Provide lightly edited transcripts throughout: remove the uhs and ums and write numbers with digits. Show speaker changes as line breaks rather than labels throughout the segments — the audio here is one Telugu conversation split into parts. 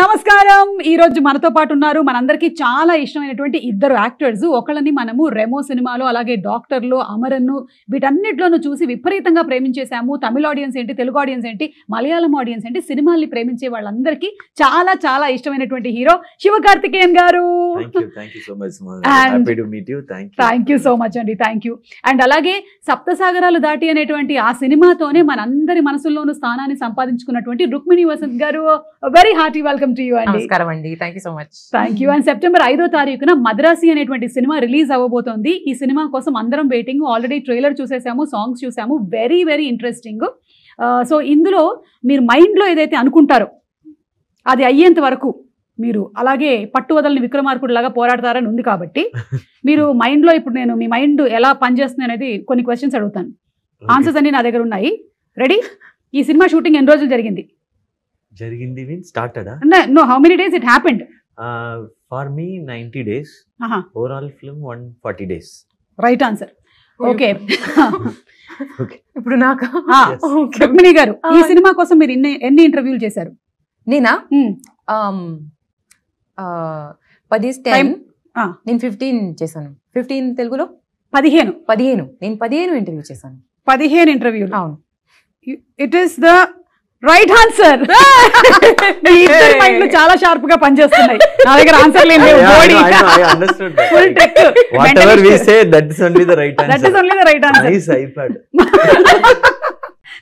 నమస్కారం. ఈ రోజు మనతో పాటు ఉన్నారు మనందరికీ చాలా ఇష్టమైనటువంటి ఇద్దరు యాక్టర్స్. ఒకళ్ళని మనము రెమో సినిమాలో, అలాగే డాక్టర్లో, అమరన్ను వీటన్నిటిలోనూ చూసి విపరీతంగా ప్రేమించేసాము. తమిళ ఆడియన్స్ ఏంటి, తెలుగు ఆడియన్స్ ఏంటి, మలయాళం ఆడియన్స్ ఏంటి, సినిమాల్ని ప్రేమించే వాళ్ళందరికీ చాలా చాలా ఇష్టమైనటువంటి హీరో శివకార్తికేయన్ గారు. థ్యాంక్ యూ సో మచ్ అండి. Thank you. అండ్ అలాగే సప్తసాగరాలు దాటి అనేటువంటి ఆ సినిమాతోనే మనందరి మనసుల్లోనూ స్థానాన్ని సంపాదించుకున్నటువంటి రుక్మిణి వసంత్ గారు. Very hearty welcome to you అండి.
నమస్కారం అండి. Thank you so much.
Thank you. And September 5వ తారీఖున మద్రాసి అనేటువంటి సినిమా రిలీజ్ అవ్వబోతోంది. ఈ సినిమా కోసం అందరం వెయిటింగ్. ఆల్రెడీ ట్రైలర్ చూసేసాము, సాంగ్స్ చూసాము. Very very interesting. సో ఇందులో మీరు మైండ్లో ఏదైతే అనుకుంటారో అది అయ్యేంత వరకు మీరు అలాగే పట్టు వదలని విక్రమార్కుడు లాగా పోరాడతారని ఉంది. కాబట్టి మీరు మైండ్లో ఇప్పుడు నేను మీ మైండ్ ఎలా పనిచేస్తుంది అనేది కొన్ని క్వశ్చన్స్ అడుగుతాను. ఆన్సర్స్ అన్ని నా దగ్గర ఉన్నాయి. రెడీ? ఈ సినిమా షూటింగ్ ఎన్ని రోజులు జరిగింది?
Started?
No, how many days it happened?
For me, 90 days. Overall film, 140 days.
Right answer. Okay.
ఇప్పుడు నాకు
రుక్మిణి గారు, ఈ సినిమా కోసం మీరు ఎన్ని ఇంటర్వ్యూలు చేశారు?
నేనా 10 నేను 15 చేశాను. 15 తెలుగులో 15 నేను 15 ఇంటర్వ్యూ చేశాను. 15
ఇంటర్వ్యూలు.
అవును.
It is the right answer. చాలా షార్ప్ గా పనిచేస్తున్నాయి. నా దగ్గర ఆన్సర్ లేదు.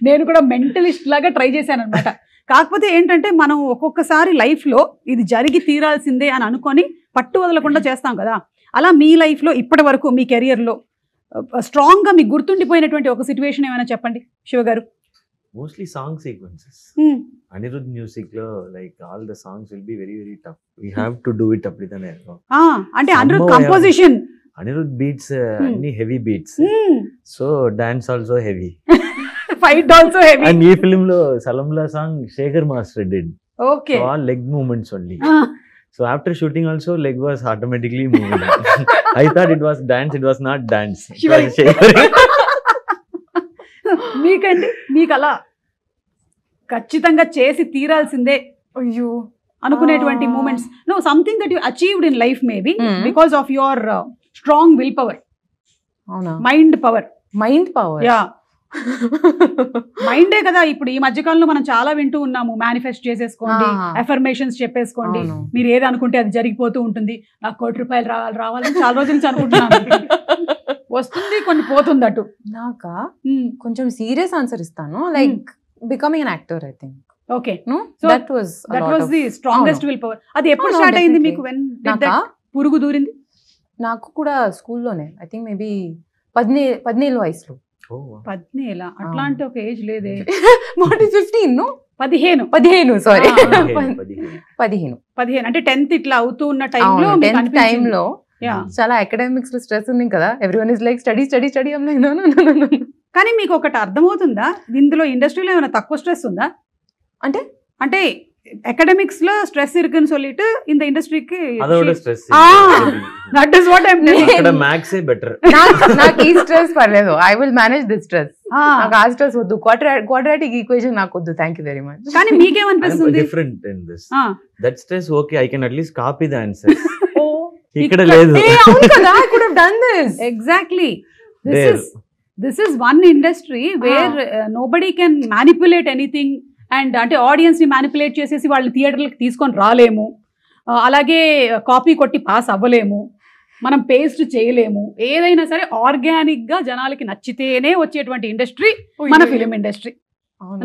నేను కూడా మెంటలిస్ట్ లాగా ట్రై చేశాను అనమాట. కాకపోతే ఏంటంటే మనం ఒక్కొక్కసారి లైఫ్ లో ఇది జరిగి తీరాల్సిందే అని అనుకొని పట్టు వదలకుండా చేస్తాం కదా. అలా మీ లైఫ్ లో ఇప్పటి వరకు మీ కెరియర్ లో స్ట్రాంగ్ గా మీకు గుర్తుండిపోయినటువంటి ఒక సిచ్యువేషన్ ఏమైనా చెప్పండి శివ గారు.
Mostly song sequences. Anirudh music lo, like all the songs will be very very tough. We have to do it up with an air.
Ante Anirudh composition.
Anirudh beats any heavy beats. So dance also heavy.
Fight also heavy.
And ee film lo Salamla song Shekhar Master did.
Okay.
So all leg movements only. So after shooting also leg was automatically moving. I thought it was dance, it was not dance. It was shakering.
మీకండి, మీకు అలా ఖచ్చితంగా చేసి తీరాల్సిందే
అయ్యో
అనుకునేటువంటి moments? No, something that you achieved in life maybe because of your strong will power.
అవునా?
Mind power. యా, మైండే కదా. ఇప్పుడు ఈ మధ్యకాలంలో మనం చాలా వింటూ ఉన్నాము, మేనిఫెస్ట్ చేసేసుకోండి, అఫర్మేషన్స్ చెప్పేసుకోండి, మీరు ఏది అనుకుంటే అది జరిగిపోతూ ఉంటుంది. నాకు ₹1 రావాలని చాలా రోజుల నుంచి అనుకుంటున్నాను. వస్తుంది, కొన్ని పోతుంది. అటు
నాకా కొంచెం సీరియస్ ఆన్సర్ ఇస్తాను. Like becoming an actor, I think.
Okay.
So that was
the strongest will power. అది ఎప్పుడు స్టార్ట్ అయింది మీకు? పురుగు దూరింది?
నాకు కూడా స్కూల్లోనే, ఐ థింక్ మేబీ 17 వయసులో.
17? అట్లాంటి ఒక ఏజ్ లేదే.
15 సారీ 15
అంటే 10th ఇట్లా అవుతూ ఉన్న టైంలో
చాలా అకాడమిక్స్ లో స్ట్రెస్ ఉంది కదా. Everyone is like study.
కానీ మీకు ఒకటి అర్థమవుతుందా, ఇందులో ఇండస్ట్రీలో ఏమైనా తక్కువ స్ట్రెస్ ఉందా? అంటే అకాడమిక్స్ లో స్ట్రెస్ இருக்குன்னு சொல்லிட்டு இந்த ఇండస్ట్రీకి
அதோட stress.
That is what I am telling.
అక్కడ మ్యాథ్స్ ఏ బెటర్.
నాకు ఈ స్ట్రెస్ పర్లేదు. I will manage this stress. నాకు ఆ స్ట్రెస్ వద్దు. క్వాడ్రాటిక్ ఈక్వేషన్ నాకు వద్దు. Thank you very much.
కానీ మీకేమనిపిస్తుంది?
Different in this. That stress okay, I can at least copy the answers. ఇక్కడ లేదు.
అవును కదా, I could have done this.
Exactly. This is one industry where nobody can manipulate anything. And అంటే ఆడియన్స్ ని మ్యానిపులేట్ చేసేసి వాళ్ళని థియేటర్లకు తీసుకొని రాలేము, అలాగే కాపీ కొట్టి పాస్ అవ్వలేము, మనం పేస్ట్ చేయలేము. ఏదైనా సరే ఆర్గానిక్ గా జనాలకి నచ్చితేనే వచ్చేటువంటి ఇండస్ట్రీ మన ఫిలిం ఇండస్ట్రీ.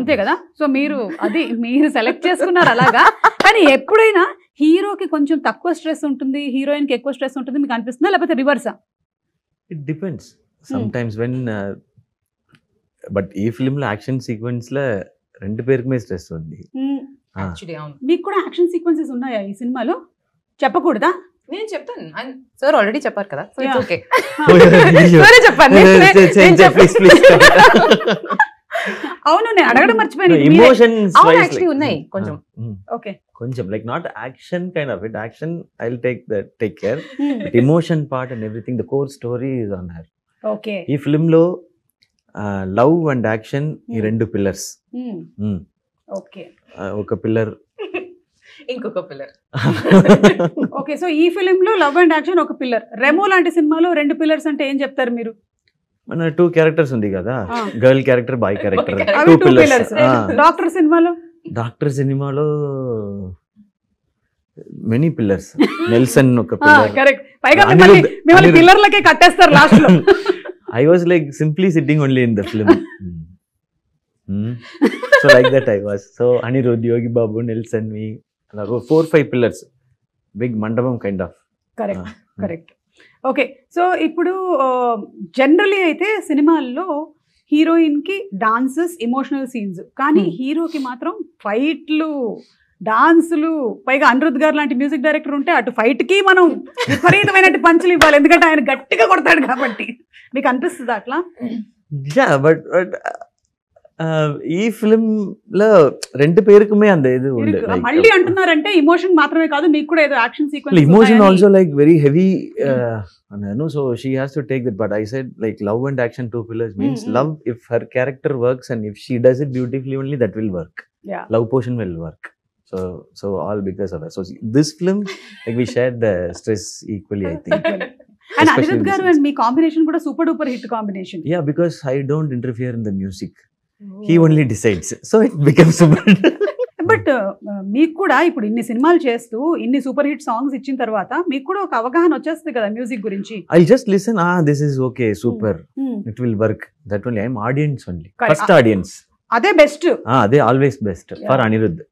అంతే కదా? సో మీరు సెలెక్ట్ చేసుకున్నారు అలాగా. కానీ ఎప్పుడైనా హీరోకి కొంచెం తక్కువ స్ట్రెస్ ఉంటుంది, హీరోయిన్ కి ఎక్కువ స్ట్రెస్ ఉంటుంది మీకు అనిపిస్తుందా, లేకపోతే రివర్సా?
It depends sometimes when. But ఈ ఫిలిం లో యాక్షన్ సీక్వెన్స్ లో రెండు పేరుకి మీద స్ట్రెస్ ఉంది.
మీకు కూడా యాక్షన్ సీక్వెన్సెస్ ఉన్నాయా ఈ సినిమాలో? చెప్పకూడదా?
నేను చెప్తాను. సార్ ఆల్రెడీ చెప్పారు కదా. So it's okay.
అవును, నేను అడగడం మర్చిపోయాను.
ఎమోషన్స్
యాక్చువల్లీ ఉన్నాయి కొంచెం.
ఓకే,
కొంచెం like not action kind of it. Action I will take care. Emotion part and everything, the core story is on her.
Okay.
ఈ ఫిల్మ్ లో లవ్ అండ్ యాక్షన్ ఈ రెండు పిల్లర్స్.
ఓకే.
ఒక పిల్లర్
ఇంకొక పిల్లర్.
ఓకే, సో ఈ ఫిలిం లో లవ్ అండ్ యాక్షన్ ఒక పిల్లర్. రెమో లాంటి సినిమాలో 2 పిల్లర్స్ అంటే ఏం చెప్తారు మీరు?
మన 2 క్యారెక్టర్స్ ఉంది కదా, గర్ల్ క్యారెక్టర్, బాయ్ క్యారెక్టర్,
అవి
2
2 పిల్లర్స్. డాక్టర్ సినిమాలో?
డాక్టర్ సినిమాలో మెనీ పిల్లర్స్. నెల్సన్ ఒక పిల్లర్.
కరెక్ట్. పైగా మిమ్మల్ని పిల్లర్లకే కట్టేస్తారు లాస్ట్ లో.
I was like simply sitting only in the film. So like that I was. So Anirudh, Yogi Babu, Nelson, me, 4-5 pillars. Big mandapam kind of.
Correct. Correct. Okay, so ఇప్పుడు జనరలీ అయితే సినిమాల్లో హీరోయిన్ కి డాన్సెస్, ఎమోషనల్ సీన్స్, కానీ హీరోకి మాత్రం ఫైట్లు, డాన్సులు, పైగా అనిరుద్ధ్ గారు లాంటి మ్యూజిక్ డైరెక్టర్ ఉంటే అటు ఫైట్ కి మనం విపరీతమైన పంచులు ఇవ్వాలి, ఎందుకంటే ఆయన గట్టిగా కొడతాడు కాబట్టి. మీకు అనిపిస్తుంది అట్లా?
బట్ ఈ ఫిలిం లో 2 పేరుకుమే అంత ఇది ఉంది.
మళ్ళీ అంటున్నారంటే ఎమోషన్ మాత్రమే కాదు, మీకు కూడా ఏదో action sequence.
Emotion also like very heavy, so she has to take that. But I said like love and action 2 pillars means love. If her character works and if she does it beautifully, only that will work.
Yeah.
Love portion will work. So all because of that. So this film, like we shared the stress equally, I think.
And Anirudh garu and me combination kuda super duper hit combination.
Yeah, because I don't interfere in the music. He only decides. So it becomes super.
But మీకు కూడా ఇప్పుడు ఇన్ని సినిమాలు చేస్తూ ఇన్ని సూపర్ హిట్ సాంగ్స్ ఇచ్చిన తర్వాత మీకు కూడా ఒక అవగాహన వచ్చేస్తుంది కదా మ్యూజిక్ గురించి.
I'll just listen, this is okay, super. It will work. That only I'm audience only. First audience.
అదే బెస్ట్.
అదే ఆల్వేస్ బెస్ట్ ఫర్ అనిరుద్ధ్.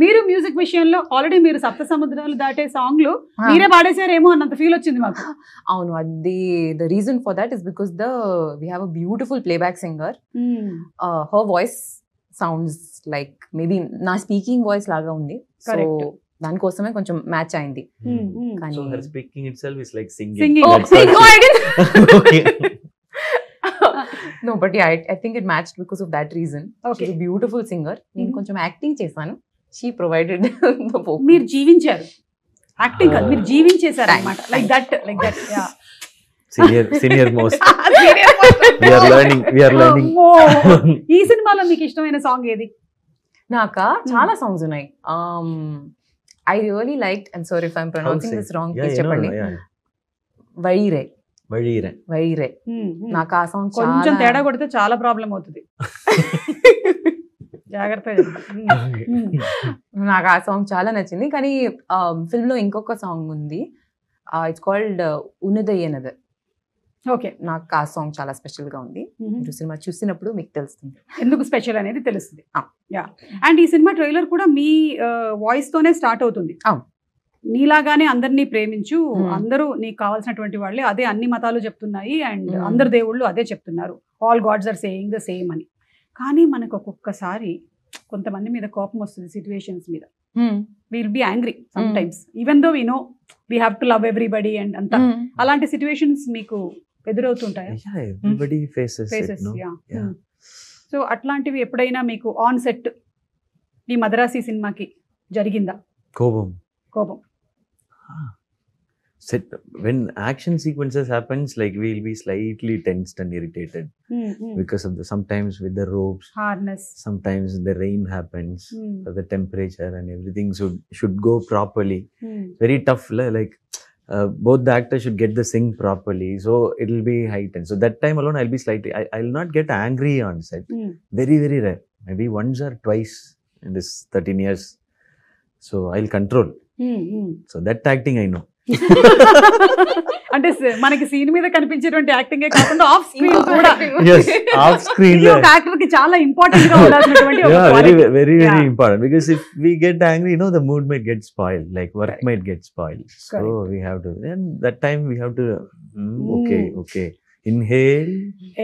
మీరు మ్యూజిక్ విషయంలో ఆల్రెడీ మీరు సప్త సముద్రాలు దాటే సాంగ్లు మీరే పాడేశారేమో అన్నంత ఫీల్ వచ్చింది మాకు.
అవును, అది the reason for that is because we have a beautiful playback singer. Her voice sounds like maybe నా స్పీకింగ్ వాయిస్ లాగా ఉంది. సో దానికోసమే కొంచెం మ్యాచ్ అయింది.
So her speaking itself is like singing.
No, but yeah, I think it matched because of that reason.
Okay.
She's a beautiful singer. నేను కొంచెం యాక్టింగ్ చేశాను. She provided the vocal.
మీరు జీవించారు, యాక్టింగ్ కాదు మీరు జీవించేశారు అన్నమాట. Like that yeah.
Senior most. We are learning.
ఈ సినిమాలో మీకు ఇష్టమైన సాంగ్ ఏది?
నాకా చాలా సాంగ్స్ ఉన్నాయి. I really liked, and sorry if I'm pronouncing this wrong, please చెప్పండి. వైరే. నాకు ఆ సాంగ్
కొంచెం తేడా కొడితే చాలా ప్రాబ్లం అవుతుంది, జాగ్రత్తగా.
నాకు ఆ సాంగ్ చాలా నచ్చింది. కానీ ఫిల్మ్ లో ఇంకొక సాంగ్ ఉంది, ఇట్స్ కాల్డ్ ఉన్నదయ్యనదర్.
ఓకే,
నాకు ఆ సాంగ్ చాలా స్పెషల్ గా ఉంది. మీరు సినిమా చూసినప్పుడు మీకు తెలుస్తుంది
ఎందుకు స్పెషల్ అనేది తెలుస్తుంది. యా, అండ్ ఈ సినిమా ట్రైలర్ కూడా మీ వాయిస్ తోనే స్టార్ట్ అవుతుంది. నీలాగానే అందరినీ ప్రేమించు, అందరూ నీకు కావాల్సినటువంటి వాళ్ళే, అదే అన్ని మతాలు చెప్తున్నాయి అండ్ అందరు దేవుళ్ళు అదే చెప్తున్నారు, all gods are saying the same అని. కానీ మనకు ఒక్కొక్కసారి కొంతమంది మీద కోపం వస్తుంది, సిచ్యువేషన్స్ మీద. Will be angry sometimes even though we know we have to love everybody and అంతా. అలాంటి సిచ్యువేషన్స్ మీకు ఎదురవుతుంటాయా?
Everybody faces it, no?
Yeah. So అట్లాంటివి ఎప్పుడైనా మీకు ఆన్ సెట్ ఈ మద్రాసి సినిమాకి జరిగిందా కోపం?
When action sequences happens, like we'll be slightly tensed and irritated because of sometimes with the ropes,
harness,
sometimes the rain happens, the temperature and everything should go properly. Very tough, like both the actors should get the sync properly, so it'll be heightened. So that time alone I'll be slightly, I'll not get angry on set. Very very rare, maybe once or twice in this 13 years. So I'll control. So that acting I know.
అంటే మనకి సీన్ మీద కనిపించేటువంటి యాక్టింగే కాకుండా ఆఫ్ స్క్రీన్ కూడా.
Yes, off screen
ఒక యాక్టర్ కి చాలా ఇంపార్టెంట్ గా ఉండాల్సినటువంటి ఒక
very very very important, because if we get angry, the mood might get spoiled, like work might get spoiled. So we have to, and that time we have to okay, inhale,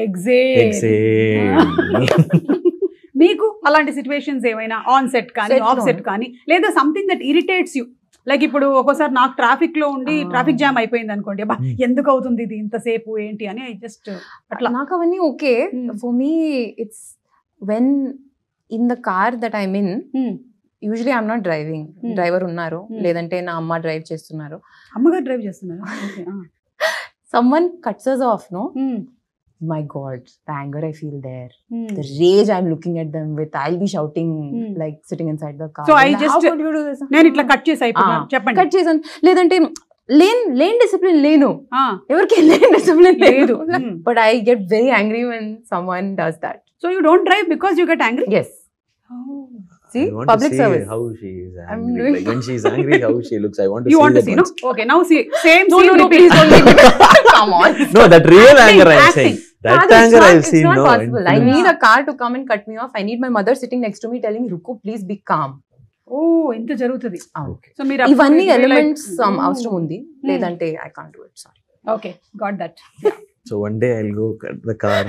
exhale.
మీకు అలాంటి సిచ్యువేషన్స్ ఏమైనా ఆన్ సెట్ కానీ ఆఫ్ సెట్ కానీ, లేదా something that irritates you? Like ఇప్పుడు ఒక్కోసారి నాకు ట్రాఫిక్ లో ఉండి ట్రాఫిక్ జామ్ అయిపోయింది అనుకోండి, అబ్బా ఎందుకు అవుతుంది ఇది ఇంతసేపు ఏంటి అని, ఐ జస్ట్ అట్లా.
నాకు అవన్నీ okay. For me it's when in the car that I mean, usually I'm not driving, driver ఉన్నారు, లేదంటే నా అమ్మ డ్రైవ్ చేస్తున్నారు.
అమ్మగారు డ్రైవ్ చేస్తున్నారు.
Someone cuts us off, no? my God, the anger I feel there, the rage I'm looking at them with, I'll be shouting like sitting inside the car.
So I
Like,
just-
how could you do this?
నేను ఇట్లా కట్ చేసి అయిపోయినా చెప్పండి.
కట్ చేసాను. లేదంటే లేని డిసిప్లిన్ లేను,
Ah,
ఎవరికి లేని డిసిప్లిన్
లేదు.
లేదు. But I get very angry when someone does that.
So you don't drive because you get angry?
Yes. See,
I want
public
to see
service.
how she is
I'm
angry.
doing-
Like when she is angry, how she looks. I want to
You
see
want to
that
see, no?
once.
Okay, now see, same
No,
scene
no, no,
repeat.
please don't make me. Come on.
No, that real
Acting,
anger I'm
acting.
saying. That
Father,
anger I've
it's
seen.
not
No,
possible. I
in-
need a car to come and cut me off. I need my mother sitting next to me telling me, Ruku, please be calm.
ఓ ఇంత జరుగుతుంది.
Okay.
సో మీరు
ఇవన్నీ
అప్పుడు
ఎలిమెంట్స్
like,
అవసరం ఉంది, లేదంటే I can't do it. Sorry.
Okay, got that.
So one day I'll go cut the car.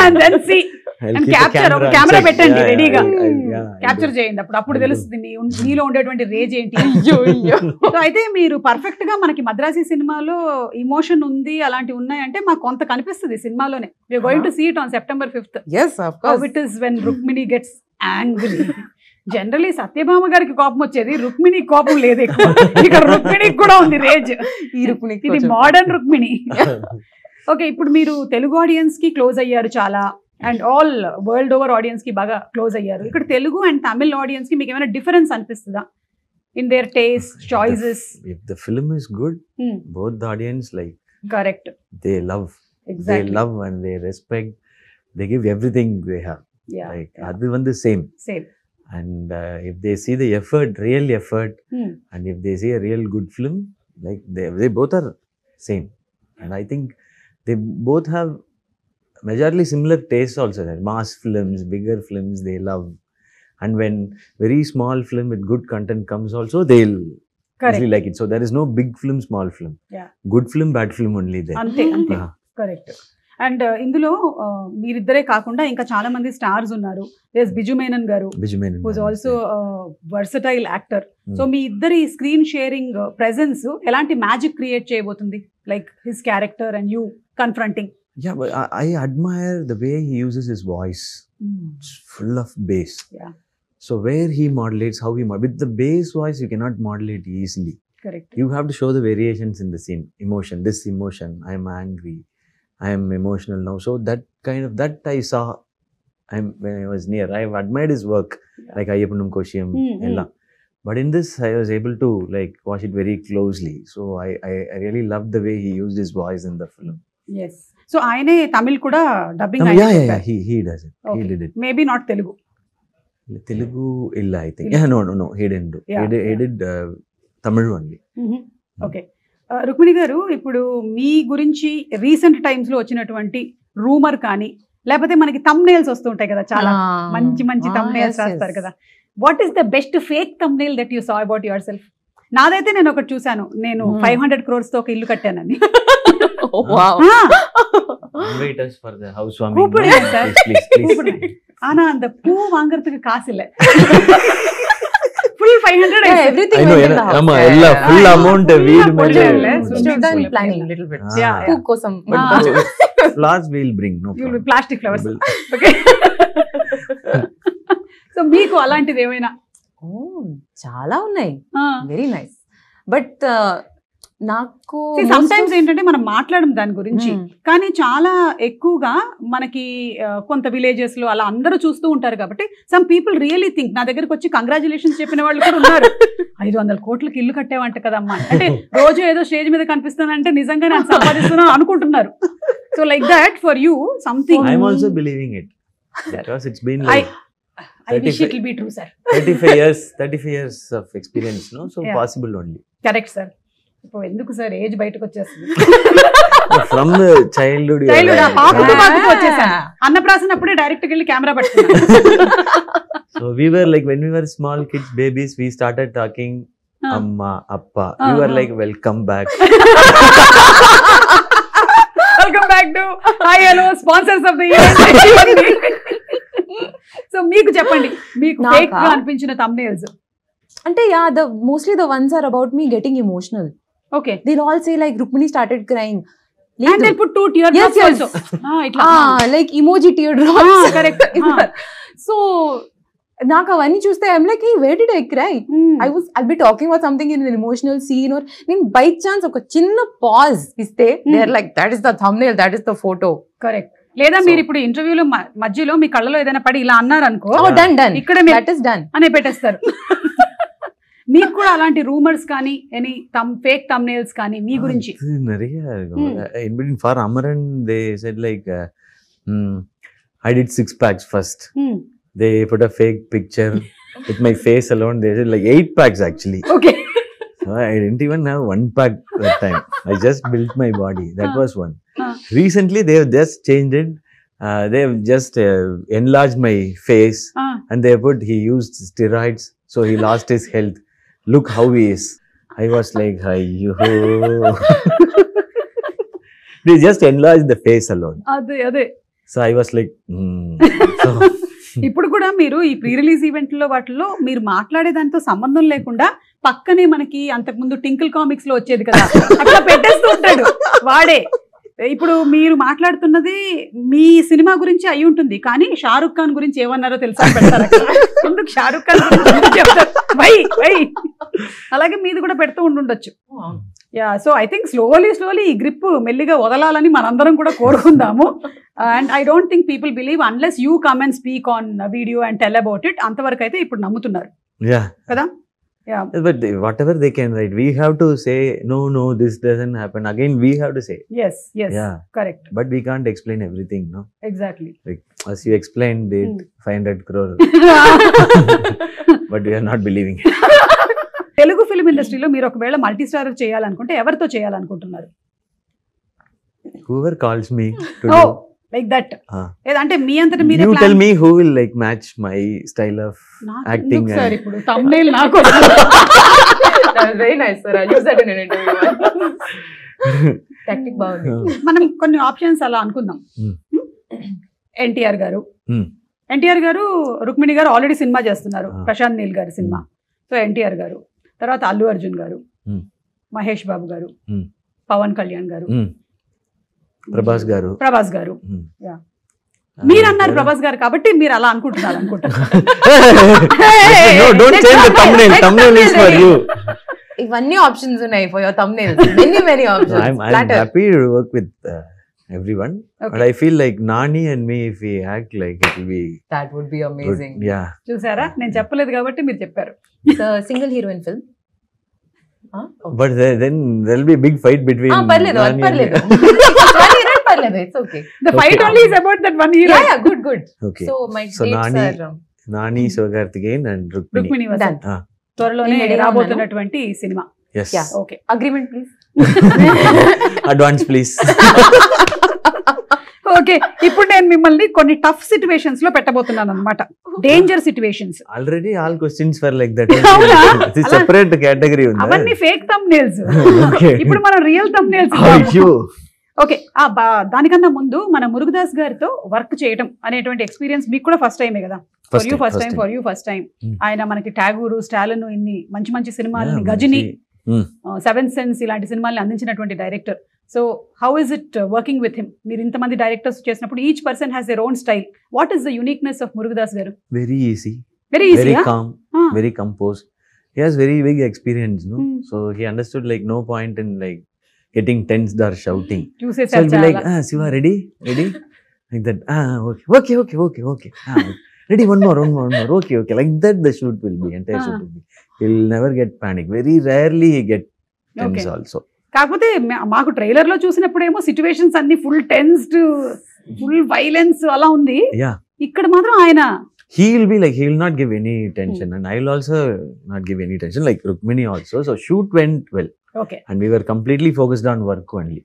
And then see
I'll
And
keep
capture,
the camera.
ఒక camera
and check.
పెట్టండి
Yeah,
ready గా.
I'll
capture
do.
చేయండి, అప్పుడు
I do.
తెలుస్తుంది నీలో ఉండేటువంటి రేజ్ ఏంటి.
అయ్యో అయ్యో.
సో అయితే మీరు పర్ఫెక్ట్ గా మనకి మద్రాసి సినిమాలో ఇమోషన్ ఉంది అలాంటివి ఉన్నాయంటే మాకు కొంత కనిపిస్తుంది సినిమాలోనే. We're going to see it on September 5th.
Yes, of
How
course.
it is when Rukmini gets angry. Generally Satyabhama గారికి కోపం వచ్చేది, రుక్మిణి కోపం లేదు ఎక్కువ. ఇక్కడ రుక్మిణికి కూడా ఉంది రేజ్.
ఈ రుక్మిణికి
ఇది
కొంచెం-
మోడర్న్ రుక్మిణి. ఓకే, ఇప్పుడు మీరు తెలుగు ఆడియన్స్ కి క్లోజ్ అయ్యారు చాలా, and all world over audience కి బాగా క్లోజ్ అయ్యారు. ఇక్కడ తెలుగు అండ్ తమిళ్ ఆడియన్స్ కి మీకు ఏమైనా డిఫరెన్స్ అనిపిస్తుందా in there taste, choices?
If the film is good, both the audience like
correct,
they love,
exactly,
they love and they respect. They give everything they have. Like adu vandu same.
Same.
And if they see the effort, real effort, and if they see a real good film, like they both are same. And I think they both have majorly similar tastes also. That mass films, bigger films, they love. And when very small film with good content comes also, they'll usually like it. So there is no big film, small film.
Yeah.
Good film, bad film only there.
అంతే అంతే,
Yeah.
కరెక్ట్. అండ్ ఇందులో మీరిద్దరే కాకుండా ఇంకా చాలా మంది స్టార్స్ ఉన్నారు. దేర్ బిజు మేనన్ గారు,
Biju Menon.
Who's also versatile actor. So మీ ఇద్దరి స్క్రీన్ షేరింగ్ ప్రెజెన్స్ ఎలాంటి మ్యాజిక్ క్రియేట్ చేయబోతుంది? Like his character and you confronting.
Yeah, but I admire the way he uses his voice. It's full of bass.
Yeah.
So where he modulates, how he with the bass voice, you cannot modulate easily.
Correct.
You have to show the variations in the scene. Emotion, this emotion, I am angry, I am emotional now. So that kind of, that I saw when I was near. I've admired his work, like Ayyapanam Koshiyam, ella. But in this, I was able to like watch it very closely. So I really loved the way he used his voice in the film.
Yes. So ఆయనే తమిళ్ కూడా dubbing
Yeah, he does it. He did it.
Maybe not Telugu.
Telugu illa, I think. Yeah, no, he didn't do.
Yeah,
He did Tamil only.
Okay, Rukmini గారు, ఇప్పుడు మీ గురించి రీసెంట్ టైమ్స్ లో వచ్చినటువంటి రూమర్ కానీ, లేకపోతే మనకి థంబ్నెయిల్స్ వస్తుంటాయి కదా, చాలా మంచి మంచి థంబ్నెయిల్స్ రాస్తారు కదా. What is the best fake thumbnail that you saw about your self? నాదైతే నేను ఒకటి చూసాను, నేను 500 crores తో ఒక ఇల్లు కట్టానని.
Invite us for the housewarming.
கூப்பிடுங்க சார்,
Please.
கூப்பிடுங்க. ஆனா அந்த பூ வாங்குறதுக்கு காசு இல்ல. Full 500.
Everything
I know,
went in the house.
ama ella full amount
full
weed
amount.
Should done planning a little bit.
Yeah.
Poo kosam.
flowers we'll bring, no
you
problem.
Plastic flowers.
We'll-
okay. So మీకు అలాంటిది ఏమైనా?
చాలా ఉన్నాయి, వెరీ నైస్. బట్ నాకు
సమ్ టైమ్స్ ఏంటంటే మనం మాట్లాడడం దాని గురించి, కానీ చాలా ఎక్కువగా మనకి కొంత విలేజెస్ లో అలా అందరూ చూస్తూ ఉంటారు కాబట్టి సమ్ పీపుల్ రియలీ థింక్, నా దగ్గరకు వచ్చి కంగ్రాచులేషన్స్ చెప్పిన వాళ్ళు కూడా ఉన్నారు, 500 కోట్లకి ఇల్లు కట్టేవంట కదమ్మా, అంటే రోజు ఏదో స్టేజ్ మీద కనిపిస్తానంటే నిజంగా నేను సంపాదిస్తున్నాను అనుకుంటున్నారు. So like that for you something.
I'm also believing it because it's been like
I wish it will be true, sir.
35 years of experience, no? So
Yeah.
possible only.
Correct, sir. ఇప్పుడు ఎందుకు సార్ ఏజ్ బయటకు వచ్చేస్తుంది?
From the childhood. you are
childhood
like-
పాకుతూ వచ్చేసాను. అన్నప్రాసన అప్పుడే డైరెక్ట్ వెళ్ళి కెమెరా పట్టుకున్నాను.
So we were like, when we were small kids, babies, we started talking amma, appa. We were like, welcome back.
Welcome back to hi hello sponsors of the year. So మీకు చెప్పండి, మీకు
నాకా?
ఫేక్ గా అనిపించిన థంబ్నెయిల్స్.
అంటే mostly the ones are about me getting emotional.
Okay,
They'll all say like Rukmini started crying.
and they put 2 tear
Yes,
drops
yes.
also. ఇట్లా
Like emoji teardrops.
correct.
So నాకు అవన్నీ చూస్తే I'm like, hey, where did I cry? I'll be talking about something in an emotional scene, or నేను by chance ఒక చిన్న pause ఇస్తే they're like, that is the thumbnail, that is the photo.
Correct. లేదా మీరు ఇప్పుడు ఇంటర్వ్యూలో మధ్యలో మీ కళ్ళలో ఏదైనా పడి ఇలా అన్నారు అనుకో,
done.
ఇక్కడ
That is done.
అనే పెట్టేస్తారు. మీకు కూడా అలాంటి రూమర్స్ కానీ ఎనీ ఫేక్ thumbnails కానీ మీ గురించి?
நிறைய in between for Amaran they said like I did 6 packs first. They put a fake picture with my face alone. They said like 8 packs actually.
Okay.
So I didn't even have 1 pack that time. I just built my body. That was one. Recently they have just changed it. They have just enlarged my face and they put he used steroids, so he lost his health. Look how he is. I was like, ayyo. They just enlarged the face alone.
అదే.
So I was like, So,
ఇప్పుడు కూడా మీరు ఈ ప్రీ రిలీజ్ ఈవెంట్లో వాటిలో మీరు మాట్లాడే దాంతో సంబంధం లేకుండా పక్కనే మనకి అంతకుముందు టింకిల్ కామిక్స్ లో వచ్చేది కదా, అట్లా పెట్టేస్తూ ఉంటాడు వాడే. ఇప్పుడు మీరు మాట్లాడుతున్నది మీ సినిమా గురించి అయి ఉంటుంది, కానీ షారుఖ్ ఖాన్ గురించి ఏమన్నారో తెలుసా పెడతారు అక్కడ. ఎందుకు షారుఖ్ ఖాన్ గురించి చెప్తారు? వై అలాగే మీది కూడా పెడుతూ ఉండుండొచ్చు. Yeah, so I think slowly ఈ గ్రిప్ మెల్లిగా వదలాలని మనందరం కూడా కోరుకుందాము. And I don't think people believe unless you come and speak on video and tell about it. అంతవరకు అయితే ఇప్పుడు నమ్ముతున్నారు కదా. Yeah.
But whatever they can write, we have to say no, this doesn't happen. Again, we have to say.
Yes,
Yeah.
Correct.
But we can't explain everything, no?
Exactly.
Like as you explained, it 500 crore, but we are not believing it.
Telugu film ఇండస్ట్రీలో మీరు ఒకవేళ మల్టీ స్టారర్ చేయాలనుకుంటే ఎవరితో చేయాలనుకుంటున్నారు?
Whoever calls me to
Oh,
do.
like that. అంటే మీ అంతట మీరే
You tell me who will like match my style of acting.
Sir ఇప్పుడు thumbnail నాకు
That was very nice, sir. I'll use that in an interview. Tactic బాగుంది.
మనం కొన్ని ఆప్షన్స్ అలా అనుకుందాం. ఎన్టీఆర్ గారు రుక్మిణి గారు ఆల్రెడీ సినిమా చేస్తున్నారు, ప్రశాంత్ నీల్ గారి సినిమా. సో ఎన్టీఆర్ గారు, తర్వాత అల్లు అర్జున్ గారు, మహేష్ బాబు గారు, పవన్ కళ్యాణ్ గారు,
ప్రభాస్ గారు.
మీరు అన్నారు ప్రభాస్ గారు కాబట్టి మీరు అలా అనుకుంటున్నారు అనుకుంటారు.
No, don't change the thumbnail. Thumbnail is for you.
ఇవన్నీ ఆప్షన్స్ ఉన్నాయి for your thumbnails. Many options.
I'm happy to work with everyone.
Okay.
But I feel like Nani and me, if we act like it will be
That would be amazing.
good. Yeah.
చూసారా, నేను చెప్పలేదు కాబట్టి మీరు చెప్పారు.
It's a single heroine film.
But then there will be a big fight between
పర్లేదు.
Nani
పర్లేదు. పర్లేదు. It's okay.
The fight only is about that one hero.
Yeah, good.
Okay.
So my
So
dates are
Nani, Sivakarthikeyan and Rukmini.
Rukmini Vasant
Ah.
త్వరలోనే
నేను ready
రాబోతున్నటువంటి cinema.
Yes.
Yeah.
Okay.
agreement please.
Advance please.
Okay, ఇప్పుడు నేను మిమ్మల్ని కొన్ని టఫ్ సిచ్యువేషన్స్ లో పెట్టబోతున్నాను అన్నమాట. Danger situations.
Already all questions were like that.
అవునా?
It's a separate category ఉంది.
అవన్నీ ఫేక్ thumbnails.
Okay.
ఇప్పుడు మనం రియల్ thumbnails.
అయ్యో.
ఓకే, దానికన్నా ముందు మన మురుగదాస్ గారితో వర్క్ చేయడం అనేటువంటి ఎక్స్పీరియన్స్ మీకు కూడా ఫస్ట్ టైమే కదా? For you first time. ఆయన మనకి టాగూరు, స్టాలిన్, ఇన్ని మంచి సినిమాలని, గజని, సెవెన్ సెన్స్ ఇలాంటి సినిమాల్ని అందించినటువంటి director. So how is it working with him? మీరు ఇంతమంది డైరెక్టర్స్ చేసినప్పుడు each person has their own style. What is the uniqueness of Murugadoss గారు?
Very easy.
Very easy.
Very calm. Very composed. He has very big experience, no? So he understood like no point in like getting tensed or shouting. So he'll be like, Siva, ready? Like that. Okay. Ready, one more. Okay. Like that the shoot will be, entire shoot will be. He'll never get panic. Very rarely he get tense also.
కాకపోతే మాకు ట్రైలర్ లో చూసినప్పుడేమో సిచ్యువేషన్స్ అన్ని ఫుల్ టెన్స్డ్, ఫుల్ వైలెన్స్ అలా ఉంది. ఇక్కడ మాత్రం ఆయన
he will be like, he will not give any tension and I will also not give any tension, like Rukmini also. So shoot went well.
Okay.
And we were completely focused on work only.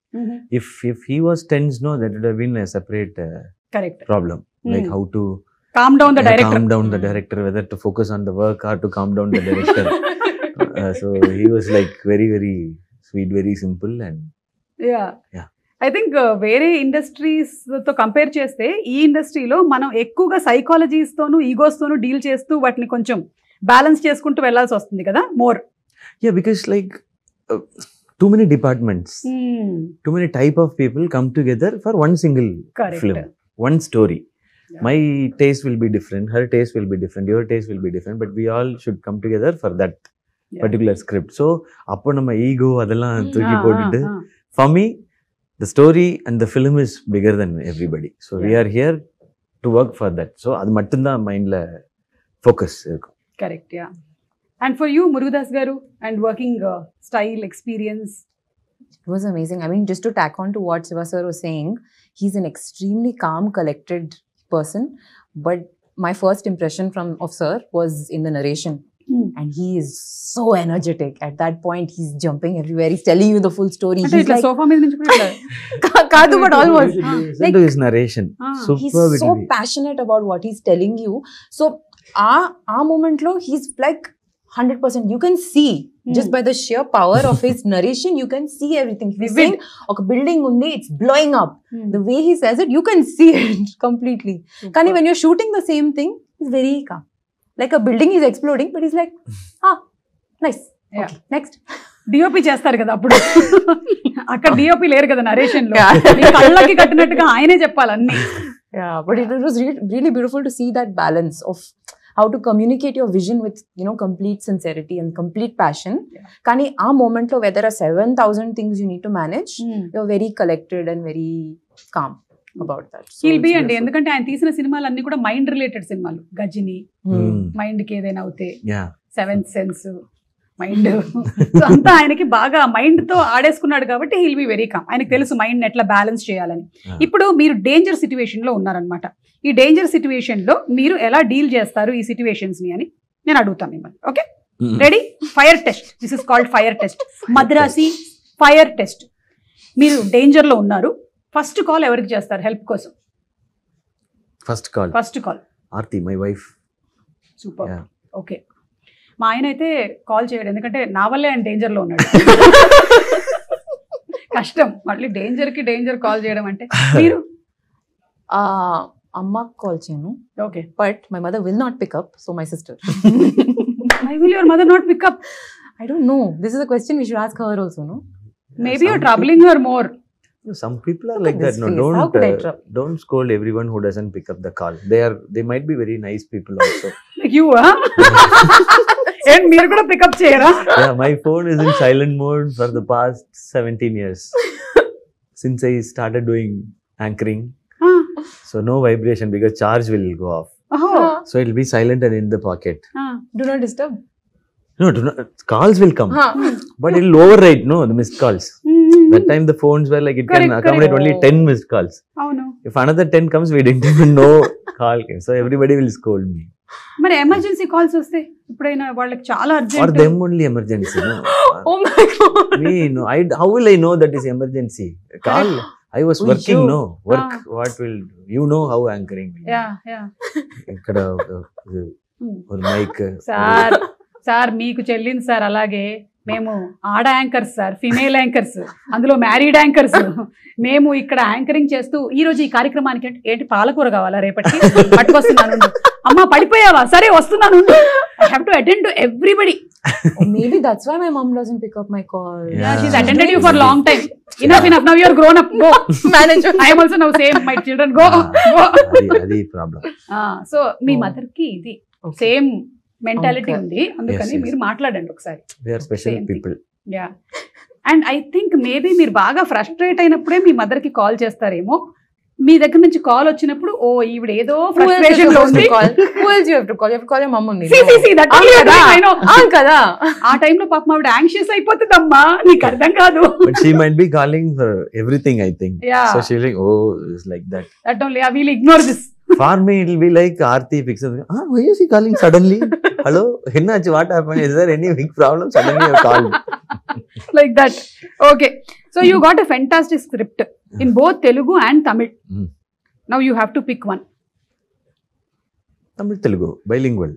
If he was tense, no, that would have been a separate
correct
problem. Like how to
calm down the director.
Calm down the director, whether to focus on the work or to calm down the director. So he was like very, very sweet, very simple and
yeah. I think వేరే ఇండస్ట్రీస్ తో కంపేర్ చేస్తే ఈ ఇండస్ట్రీలో మనం ఎక్కువగా సైకాలజీస్ తోను, ఈగోస్ తోను డీల్ చేస్తూ వాటిని కొంచెం బ్యాలెన్స్ చేసుకుంటూ వెళ్ళాల్సి వస్తుంది కదా, more.
Yeah, because like too many departments, too many type of people come together for one single film, one story. My taste will be different, her taste will be different, your taste will be different, but we all should come together for that particular script. So appo nama ego adella thooki potittu, for me the story and the film is bigger than everybody. So we are here to work for that. So அது மட்டும் தான் மைண்ட்ல ஃபோக்கஸ் இருக்கும்.
Correct, yeah. And for you, Murugadas garu, and working style experience?
It was amazing. I mean, just to tack on to what Siva sir was saying, he's an extremely calm, collected person. But my first impression of sir was in the narration. And he is so energetic. At that point, he's jumping everywhere. He's telling you the full story. He's like,
sofa మీద నుంచి కూడా
Kadu, but almost.
Listen to his narration.
He's so passionate about what he's telling you. So, our moment lo, he's like 100%. You can see, just by the sheer power of his narration, you can see everything. He's saying, okay, building undi, it's blowing up. The way he says it, you can see it completely. Kani, when you're shooting the same thing, he's very calm. Like a building is exploding, but he's like, nice.
Yeah.
Okay, next.
DOP చేస్తారు కదా అప్పుడు, అక్కడ డిఓపి లేరు కదా నరేషన్ లో, కళ్ళకి కట్టినట్టుగా ఆయనే చెప్పాలి అన్ని.
Yeah, but it was really beautiful to see that balance of how to communicate your vision with, you know, complete sincerity and complete passion. Kani our moment lo, where there are 7,000 things you need to manage, you're very collected and very calm about that. So
he'll be అండి, ఎందుకంటే ఆయన తీసిన సినిమాలు అన్ని కూడా మైండ్ రిలేటెడ్ సినిమాలు. గజిని మైండ్ కి ఏదైనా అవుతే, సెవెంత్ సెన్స్ మైండ్, అంతా ఆయనకి బాగా మైండ్ తో ఆడేసుకున్నాడు కాబట్టి హీల్ బి వెరీ కామ్. ఆయనకి తెలుసు మైండ్ ఎట్లా బ్యాలెన్స్ చేయాలని. ఇప్పుడు మీరు డేంజర్ సిచ్యువేషన్ లో ఉన్నారనమాట. ఈ డేంజర్ సిచ్యువేషన్ లో మీరు ఎలా డీల్ చేస్తారు ఈ సిచ్యువేషన్స్ ని అని నేను అడుగుతాను మిమ్మల్ని. Okay, ready? Fire test. This is called fire test, Madrasi fire test. మీరు డేంజర్ లో ఉన్నారు, ఫస్ట్ కాల్ ఎవరికి చేస్తారు హెల్ప్ కోసం?
First call Aarti, my wife.
Super. Okay, మా ఆయన అయితే కాల్ చేయడు, ఎందుకంటే నా వల్లే ఆయన డేంజర్ లో ఉన్నాడు. కష్టం మళ్ళీ డేంజర్ కాల్ చేయడం అంటే. మీరు?
అమ్మ కాల్ చేయను.
Okay,
but my mother will not pick up, so my sister.
Why will your mother not pick up?
I don't know. This is a question we should ask her also, no?
Maybe you're troubling her more.
Some people are like that. No, don't scold everyone who doesn't pick up the call. They might be very nice people also.
Like you, huh? And మీరు కూడా పికప్ చేయరా?
Yeah, my phone is in silent mode for the past 17 years. Since I started doing anchoring. So no vibration because charge will go off. So it will be silent and in the pocket.
Do not disturb.
No, calls will come. But it will override, the missed calls. That time the phones were like, it can accommodate only 10 missed calls.
Oh no.
If another 10 comes, we didn't even know call came. So everybody will scold me.
మరి ఎమర్జెన్సీ కాల్స్ వస్తే ఇప్పుడైనా వాళ్ళకి చాలా urgent.
For them only emergency, no?
Oh my God.
Me, no. How will I know that is emergency? Call. I was working, no. Work. What will you know how anchoring?
Yeah.
ikkada or mic.
Sir మీకు చెల్లింది సార్, అలాగే మేము ఆడ యాంకర్స్ సార్, ఫిమేల్ యాంకర్స్, అందులో మ్యారీడ్ యాంకర్స్. మేము ఇక్కడ యాంకరింగ్ చేస్తూ ఈ రోజు ఈ కార్యక్రమానికి ఏంటి పాలకూర కావాలా రేపటికి పట్టుకొస్తున్నాను. అమ్మా పడిపోయావా? సరే వస్తున్నాను. I have to attend to everybody.
Maybe that's why my mom doesn't pick up my call.
Yeah, she's attended you for a long time. Enough. Now you are grown up. Go. Manager. I am also now same. My children go.
Adi problem.
So me mother కి ఇది సేమ్ మెంటాలిటీ ఉంది, అందుకని మీరు మాట్లాడండి ఒకసారి.
They are special people.
Yeah.
And I think maybe మీరు బాగా ఫ్రస్ట్రేట్ అయినప్పుడే మీ మదర్ కి కాల్ చేస్తారేమో. మీ దగ్గర నుంచి కాల్ వచ్చినప్పుడు ఓ ఈవిడ ఏదో ఫ్రస్ట్రేషన్ లో ఉంది.
Who else you have to call? You have to call your mom only.
See, that only I know.
కదా
ఆ టైం లో పాపం ఆవిడ యాంగ్షియస్ అయిపోతుందమ్మా, నీకు అర్థం కాదు.
But she might be calling for everything, I think.
Yeah.
So she's like, oh, it's like that.
That only I will ignore this.
For me, it will be like Aarti picks up. Why is he calling suddenly? Hello, Hinnachi, what happened? Is there any big problem? Suddenly you called.
Like that. Okay. So you got a fantastic script in both Telugu and Tamil. Now you have to pick one.
Tamil, Telugu, bilingual.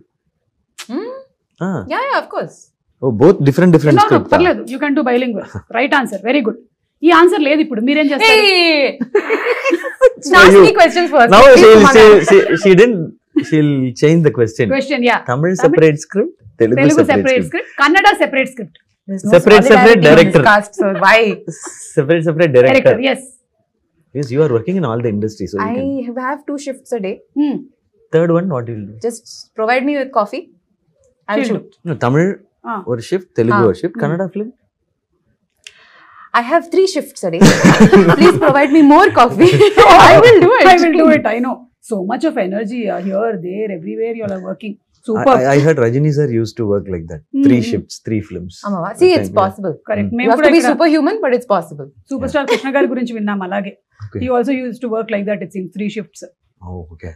Yeah, of course.
Oh, both different
No,
scripts.
parలేదు. You can do bilingual. Right answer. Very good. ఈ ఆన్సర్ లేదు ఇప్పుడు, మీరేం చేస్తారు?
Ask me questions first.
Now she'll change the question.
Yeah.
Tamil separate script, Telugu separate script.
Kannada separate script.
There's no
Separate
solidarity
director.
in this cast, so why?
Separate director.
Yes.
Yes, you are working in all the industry, so you can.
I have 2 shifts a day.
Third one, what will you do?
Just provide me with coffee. I'll shoot.
No, Tamil or shift, Telugu or shift, Kannada film.
I have 3 shifts a day. Please provide me more coffee. I will do it.
I will do it. I know. So much of energy here, there, everywhere you are working. Super.
I heard Rajini sir used to work like that. 3 shifts, 3 films.
See, it's possible.
Correct.
You have to be superhuman, but it's possible.
Superstar Krishna గారి గురించి విన్నాం అలాగే.
Okay.
He also used to work like that. It seems 3 shifts.
Oh, okay.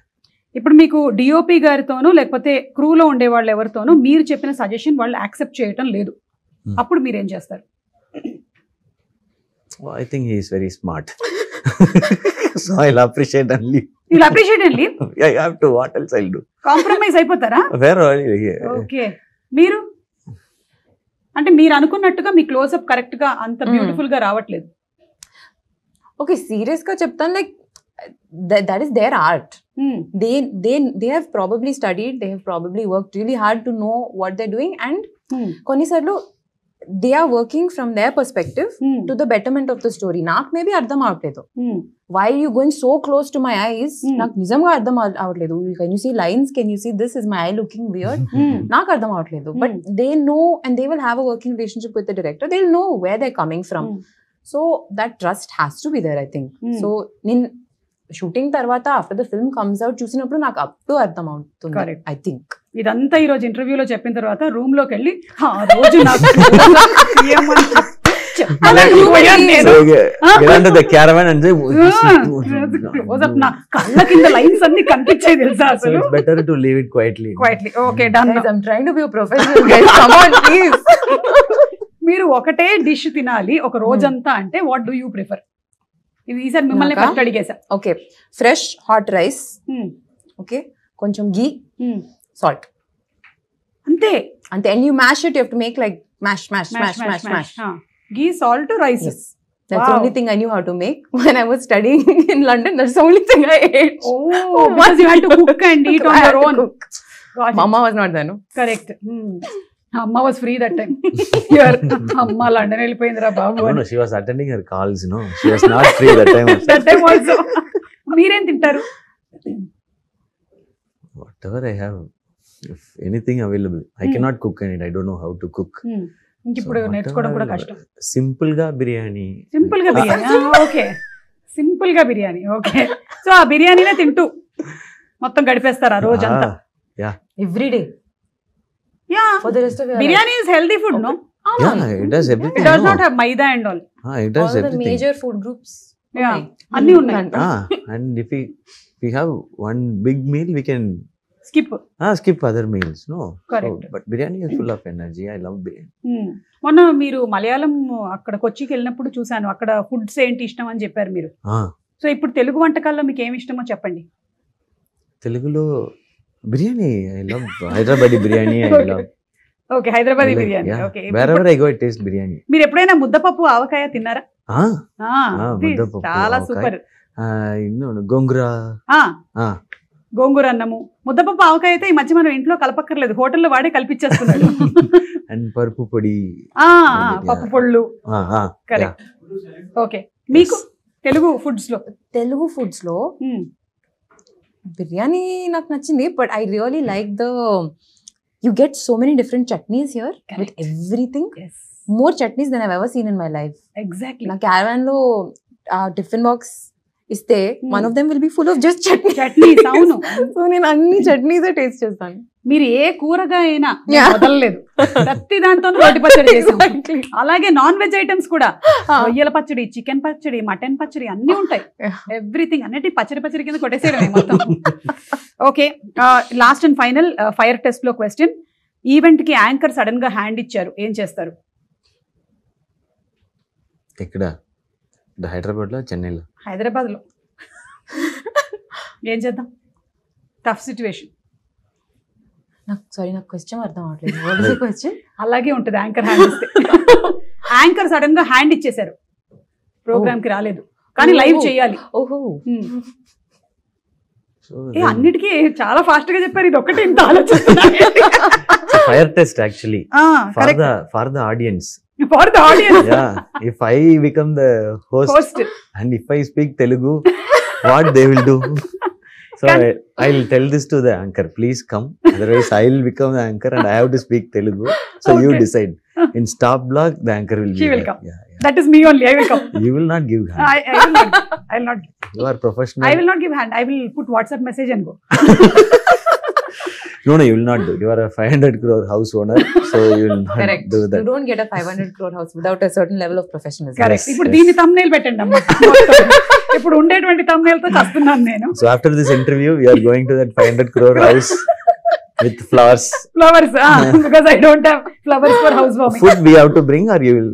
ఇప్పుడు మీకు డిఓపి గారితోనో లేకపోతే క్రూలో ఉండే వాళ్ళు ఎవరితోనో మీరు చెప్పిన సజెషన్ వాళ్ళు యాక్సెప్ట్ చేయటం లేదు, అప్పుడు మీరు ఏం చేస్తారు?
Well, I think he is very smart. So I'll appreciate and leave.
You'll appreciate and leave?
I have to. What else I'll do?
Compromise అయిపోతారా?
Where are you?
ఓకే. మీరు అంటే మీరు అనుకున్నట్టుగా మీ క్లోజ్అప్ కరెక్ట్ గా అంత బ్యూటిఫుల్ గా రావట్లేదు.
Okay, serious గా చెప్తాను, like that is their art. They have probably studied, they have probably worked really hard to know what they're doing, and కొన్నిసార్లు they are working from their perspective to the betterment of the story. నాకు మేబీ అర్థం అవట్లేదు. Why are you going so close to my eyes? నాకు నిజంగా అర్థం అవట్లేదు. Can you see lines? Can you see this? Is my eye looking weird? నాకు అర్థం అవట్లేదు. But they know, and they will have a working relationship with the director. They'll know where they're coming from. So that trust has to be there, I think. So shooting తర్వాత after the film comes out చూసినప్పుడు నాకు అప్పుడు అర్థం అవుతుంది, ఐ థింక్.
ఇదంతా ఈ రోజు ఇంటర్వ్యూలో చెప్పిన తర్వాత రూమ్ లోకి వెళ్ళి ఆ రోజు నాకు కళ్ళ కింద లైన్స్ అన్ని కనిపించాయి తెలుసా అసలు.
Better to leave it quietly.
Okay, done.
I'm trying to be a professional guys, come on please.
మీరు ఒకటే డిష్ తినాలి ఒక రోజంతా అంటే వాట్ డూ యూ ప్రిఫర్? ఈసారి మిమ్మల్ని ఫస్ట్ అడిగేసా.
Okay, fresh hot rice, okay, కొంచెం గీ, సాల్ట్,
అంతే.
And you mash it, you have to make like mash.
Ghee, salt, rice.
Yes. That's the only thing I knew how to make when I was studying in London. That's the only thing I ate.
Oh, because you had to cook and eat on your own.
Mama was not there, no?
Correct. Amma was free that time. Here, Amma London వెళ్ళిపోయిందిరా బాబు.
No, she was attending her calls, no. She was not free that time also.
That time also. మీరేం తింటారు?
Whatever I have, if anything available. I cannot cook and I don't know how to cook.
ఇప్పుడు నేర్చుకోవడం కూడా కష్టం.
సింపుల్ గా బిర్యానీ.
ఓకే, సింపుల్ గా బిర్యానీ. ఓకే, సో ఆ బిర్యానీనే తింటూ మొత్తం గడిపేస్తారు ఆ రోజంతా.
Every day.
Yeah,
for the rest of your
biryani
life.
is healthy food, no?
Yeah, it does everything.
It does not have maida and all.
It does
all
everything.
the major food groups.
Yeah, anni unnai.
And if we have one big meal, we can skip other meals, no?
Correct.
So, but biryani is full of energy. I love biryani.
మొన్న మీరు మలయాళం అక్కడ కొచ్చికి వెళ్ళినప్పుడు చూసాను, అక్కడ ఫుడ్స్ ఏంటి ఇష్టం అని చెప్పారు మీరు. సో ఇప్పుడు తెలుగు వంటకాల్లో మీకు ఏమి ఇష్టమో చెప్పండి.
తెలుగులో biryani, I love Hyderabadi biryani. I love.
Okay, Hyderabadi biryani. Okay.
Wherever I go, I taste biryani.
మీరు ఎప్పుడైనా ముద్దపప్పు ఆవకాయ తిన్నారా?
ముద్దపప్పు
చాలా సూపర్.
గోంగూర.
గోంగూర అన్నము, ముద్దపప్పు ఆవకాయ అయితే ఈ మధ్య మనం ఇంట్లో కలపక్కర్లేదు, హోటల్లో వాడే కలిపించేస్తున్నాడు.
అండ్ పరుపు పొడి,
పప్పు పొళ్ళు. కరెక్ట్. ఓకే, మీకు తెలుగు ఫుడ్స్ లో
బిర్యానీ నాకు నచ్చింది, but I really like you get so many different chutneys here. Correct. With everything. Yes. More chutneys than I've ever seen in my life.
Exactly.
Na caravan lo tiffin box iste, one of them will be full of just
chutneys. Avunu.
So nenu anni chutneys taste chestanu.
మీరు ఏ కూరగా అయినా వదలలేదు, ప్రతి దాంతో రోటి పచ్చడి చేసాం. అలాగే నాన్ వెజ్ ఐటమ్స్ కూడా, రొయ్యల పచ్చడి, చికెన్ పచ్చడి, మటన్ పచ్చడి అన్ని ఉంటాయి. ఎవ్రీథింగ్ అన్నిటి పచ్చడి కింద కొట్టేసేయడమే మొత్తం. Okay, last and final fire test లో క్వశ్చన్. ఈవెంట్ కి యాంకర్ సడన్ గా హ్యాండ్ ఇచ్చారు, ఏం చేస్తారు?
ఇక్కడ హైదరాబాద్ లో, చెన్నైలో?
హైదరాబాద్ లో. ఏం చేద్దాం? Tough situation.
నాకు క్వశ్చన్ అర్థం అవ్వట్లేదు. క్వశ్చన్
అలాగే ఉంటుంది, యాంకర్ హ్యాండ్ ఇస్తే. యాంకర్ సడన్ గా హ్యాండ్ ఇచ్చేసారు, ప్రోగ్రామ్ కి రాలేదు కానీ లైవ్ చేయాలి.
ఓహో,
అన్నిటికీ చాలా ఫాస్ట్ గా చెప్పారు, ఇది ఒకటి ఇంత ఆలోచిస్తున్నా.
Fire test actually for the audience. If I become the host and if I speak Telugu, what they will do? So I'll tell this to the anchor, please come, otherwise I'll become the anchor and I have to speak Telugu. So you decide. In stop block, the anchor will be
there. She will come.
Yeah.
That is me only. I will come.
You will not give hand.
I will not. I will not.
You are professional.
I will not give hand. I will put WhatsApp message and go.
No, you will not do. You are a 500 crore house owner, so you will not
Correct.
do
You
that.
don't get a 500 crore house without a certain level of professionalism.
Correct.
Yes,
ఇప్పుడు
yes.
దీన్ని thumbnail పెట్టండి అమ్మ. ఇప్పుడు ఉండేటువంటి thumbnail తో చస్తున్నాను నేను.
So after this interview, we are going to that 500 crore house with flowers.
Flowers, because I don't have flowers for housewarming.
Food we have to bring, or you will.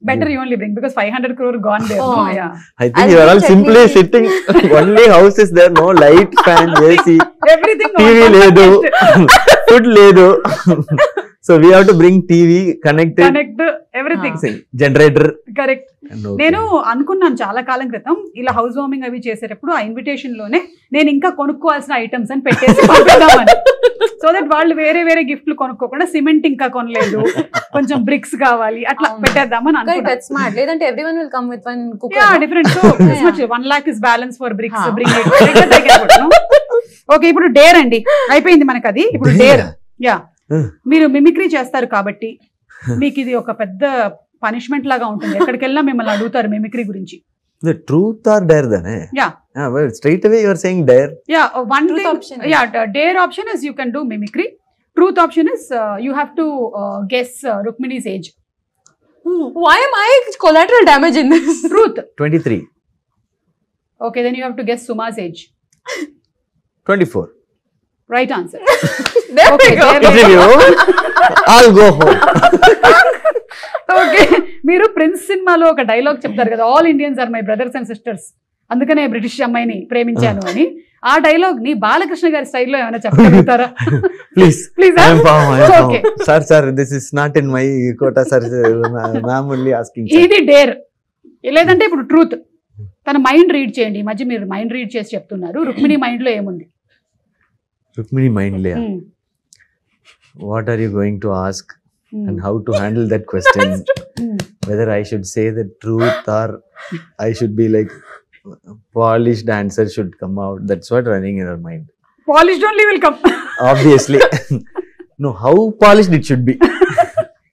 Better you only bring because 500 crore gone there.
Oh.
No, yeah.
I think
I'll
you are all
bring
simply
chutney.
sitting. Only house is there. No light, fan, AC,
Everything.
TV ledu, food ledu. So we have to bring TV, connect it,
Connect everything.
generator.
Correct.
And okay.
నేను అనుకున్నాను చాలా కాలం క్రితం ఇలా హౌస్ వార్మింగ్ అవి చేసేటప్పుడు ఆ ఇన్విటేషన్ లోనే నేను ఇంకా కొనుక్కోవాల్సిన ఐటమ్స్ అని పెట్టేసి పంపిద్దామని. సో దట్ వాళ్ళు వేరే వేరే గిఫ్ట్లు కొనుక్కోకుండా సిమెంట్ ఇంకా కొనలేదు, కొంచెం బ్రిక్స్ కావాలి అట్లా పెట్టేద్దామని
Correct,
అనుకున్నాను.
that's smart. లేదంటే everyone will come with one cooker.
Yeah,
no?
different. So this much 1 lakh is balance for bricks.
Huh.
Bring it. Like that I can put, no? Okay, ఇప్పుడు డేర్ అండి అయిపోయింది మనకు అది. ఇప్పుడు డేర్. యా, మీరు మిమిక్రీ చేస్తారు కాబట్టి మీకు ఇది ఒక పెద్ద పనిష్మెంట్ లాగా ఉంటుంది. ఎక్కడికి వెళ్ళినా మిమ్మల్ని అడుగుతారు మిమిక్రీ గురించి.
The truth or dare then?
Yeah.
Well, straight away you are saying dare.
Yeah, one
Truth
thing.
option.
Yeah, dare option is you can do mimicry. Truth option is you have to guess Rukmini's age.
Why am I collateral damage in this?
Truth.
23.
Okay, then you have to guess Suma's age.
24.
Right answer.
There
Okay,
we go.
there we
Interview. I'll go home.
Okay, మీరు ప్రిన్స్ సినిమాలో ఒక డైలాగ్ చెప్తారు కదా, all Indians are my brothers and sisters, అందుకనే బ్రిటిష్ అమ్మాయిని ప్రేమించాను అని. ఆ డైలాగ్ ని బాలకృష్ణ గారి స్టైల్లో ఏమైనా చెప్పగలుగుతారా?
Please.
Please,
I am found.
Okay.
Sir, this is not in my quota, sir. Ma'am only asking. Sir.
ఇది డేర్. లేదంటే ఇప్పుడు ట్రూత్. తన మైండ్ రీడ్ చేయండి. ఈ మధ్య మీరు మైండ్ రీడ్ చేసి చెప్తున్నారు. రుక్మిణి మైండ్ లో ఏముంది?
Rukmini mind layer. What are you going to ask and how to handle that question? Whether I should say the truth or I should be like polished answer should come out. That's what running in her mind.
Polished only will come.
Obviously. No, how polished it should be.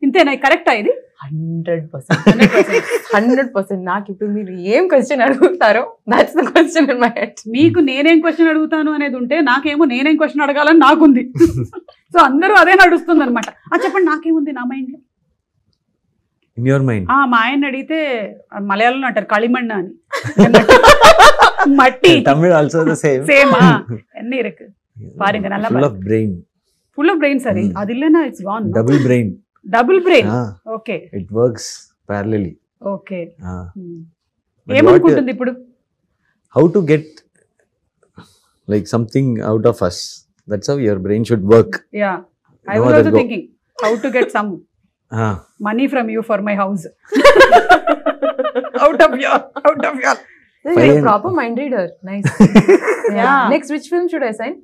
ఇంతేనా? కరెక్టా ఇది?
100%. నాకు ఇప్పుడు మీరు ఏం క్వశ్చన్ అడుగుతారో that's the question in my head.
మీకు నేనేం క్వశ్చన్ అడుగుతాను అనేది ఉంటే నాకేమో నేనేం క్వశ్చన్ అడగాలని నాకుంది. సో అందరూ అదే నడుస్తుంది అనమాట. చెప్పండి నాకేముంది నా మైండ్ లో.
In your mind.
మా ఆయన అడిగితే మలయాళంలో అంటారు களிமண் అని. మట్టి.
Tamil also the same.
Same అన్ని ఇருக்கு. பாருங்க நல்லா
Full of brain.
Full of brain sir. అది இல்லனா it's gone.
Double brain.
Double brain.
Ah,
okay
it works parallelly.
Okay.
Ah. But
ఏమనుకుంటుంది ఇప్పుడు?
how to get like something out of us. That's how your brain should work.
Yeah, I
No
was
other
also
go.
Thinking how to get some
Ah.
money from you for my house. out of your
You're a proper mind reader. Nice.
Yeah.
Next, which film should I sign?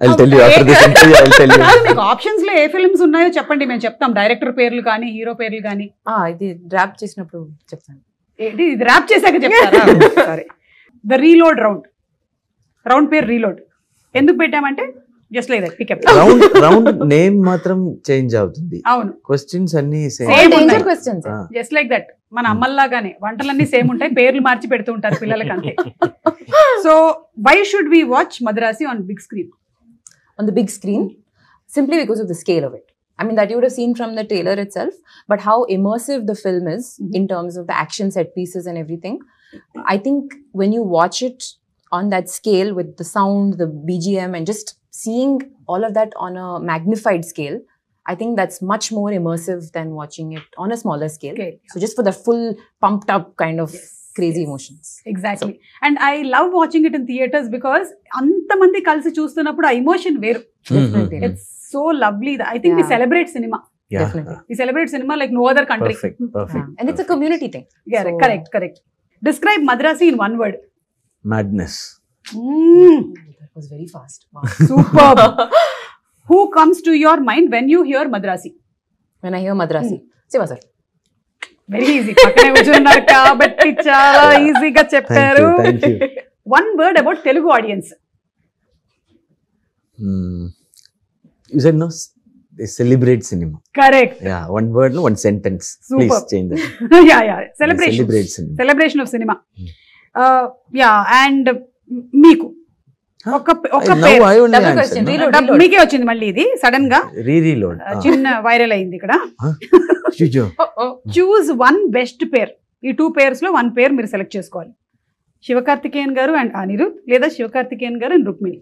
I'll tell you after this interview. I'll tell you.
కాదు, మీకు ఆప్షన్స్ లో ఏ ఫిల్మ్స్ ఉన్నాయో చెప్పండి, మేము చెప్తాం. డైరెక్టర్ పేర్లు కానీ హీరో పేర్లు కానీ.
ఇది డ్రాప్ చేసినప్పుడు చెప్తాను.
ఏంటి ఇది ర్యాప్ చేశాక చెప్తారా? సారీ. ద రీలోడ్ రౌండ్ పేరు రీలోడ్ ఎందుకు పెట్టామంటే just like that pickup.
Round name మాత్రం చేంజ్ అవుతుంది.
అవును,
క్వశ్చన్స్ అన్ని
Same
సేమ్.
డేంజర్
ఉన్నాయి.
క్వశ్చన్స్.
Just like that. మన అమ్మల్లాగానే వంటలన్నీ సేమ్ ఉంటాయి, పేర్లు మార్చి పెడుతూ ఉంటారు పిల్లలకి అంతే. So why should we watch Madrasi on big screen?
On the big screen, simply because of the scale of it. I mean, that you would have seen from the trailer itself, but how immersive the film is in terms of the action set pieces and everything. I think when you watch it on that scale with the sound, the BGM, and just seeing all of that on a magnified scale, I think that's much more immersive than watching it on a smaller scale.
Okay.
So just for the full pumped up kind of crazy emotions.
Exactly. And I love watching it in theatres because అంతమంది కలిసి చూస్తున్నప్పుడు ఆ ఎమోషన్ వేరు.
Definitely.
It's so lovely. I think we
Yeah.
Celebrate cinema.
Yeah.
Definitely.
We celebrate cinema like no other country.
Perfect.
And it's a community thing. So-
correct. Describe Madrasi in one word.
Madness.
That was very fast. Wow.
Super. Who comes to your mind when you hear Madrasi?
When I hear Madrasi, Siva sir.
Very easy. పక్కనే కూర్చున్నారు కాబట్టి చాలా ఈజీగా చెప్పారు.
Thank you.
One word about Telugu audience.
You said no. celebrate cinema.
Correct.
Yeah, one word, no, one sentence.
Super.
Please change that.
Yeah celebration
Celebrate cinema.
Celebration of cinema. Yeah and మీకు ఒక
Now
పేరు
I only
Double
answer.
question.
No?
Reload.
మీకే వచ్చింది మళ్ళీ ఇది సడన్ గా
Reload.
చిన్న వైరల్ అయింది ఇక్కడ.
Chujo.
చూజ్ వన్ బెస్ట్ పేర్. ఈ 2 పేర్స్ లో 1 పేర్ మీరు సెలెక్ట్ చేసుకోవాలి. శివకార్తికేయన్ గారు అండ్ అనిరుద్, లేదా శివకార్తికేయన్ గారు and Rukmini.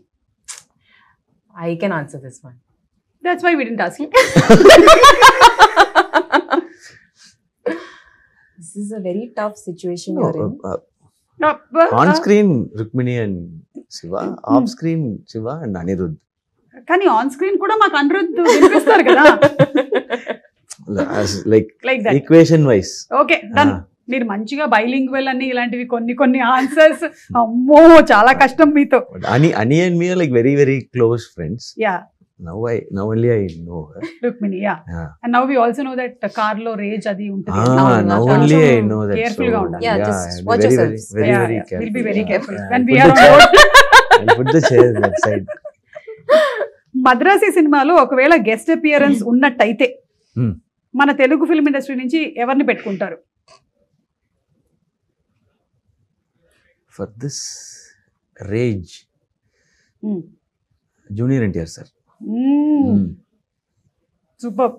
I can answer this one.
That's why we didn't ask you.
This is a very tough situation
No,
you're in.
on screen Rukmini and Shiva, off screen Shiva and Anirudh.
కానీ ఆన్ స్క్రీన్ కూడా మాకు అనిరుద్ వినిపిస్తారు కదా.
As like
like that.
equation wise.
Okay done. మీరు మంచిగా బైలింగ్వెల్ అని ఇలాంటివి కొన్ని ఆన్సర్స్. అమ్మో చాలా కష్టం మీతో.
But Ani and me are like very very close friends.
Yeah
Now only I know her.
Rukmini. Yeah
Yeah.
And now we also know that car లో రేజ్ అది ఉంటుంది.
Now
Now
only I
కొంచెం
know that.
careful గా ఉండాలి.
Yeah,
I'll
just
be
watch
very,
yourselves.
very,
Yeah,
very
yeah.
careful.
We'll be very careful
Yeah.
when
I'll
we
put
are
the
on
chair-
board.
I'll put the chairs that side.
Madrasi సినిమాలో ఒకవేళ గెస్ట్ అపియరెన్స్ ఉన్నట్టయితే
Hmm.
మన తెలుగు ఫిల్మ్ ఇండస్ట్రీ నుంచి ఎవరిని పెట్టుకుంటారు?
For this rage, Junior NTR sir.
Super.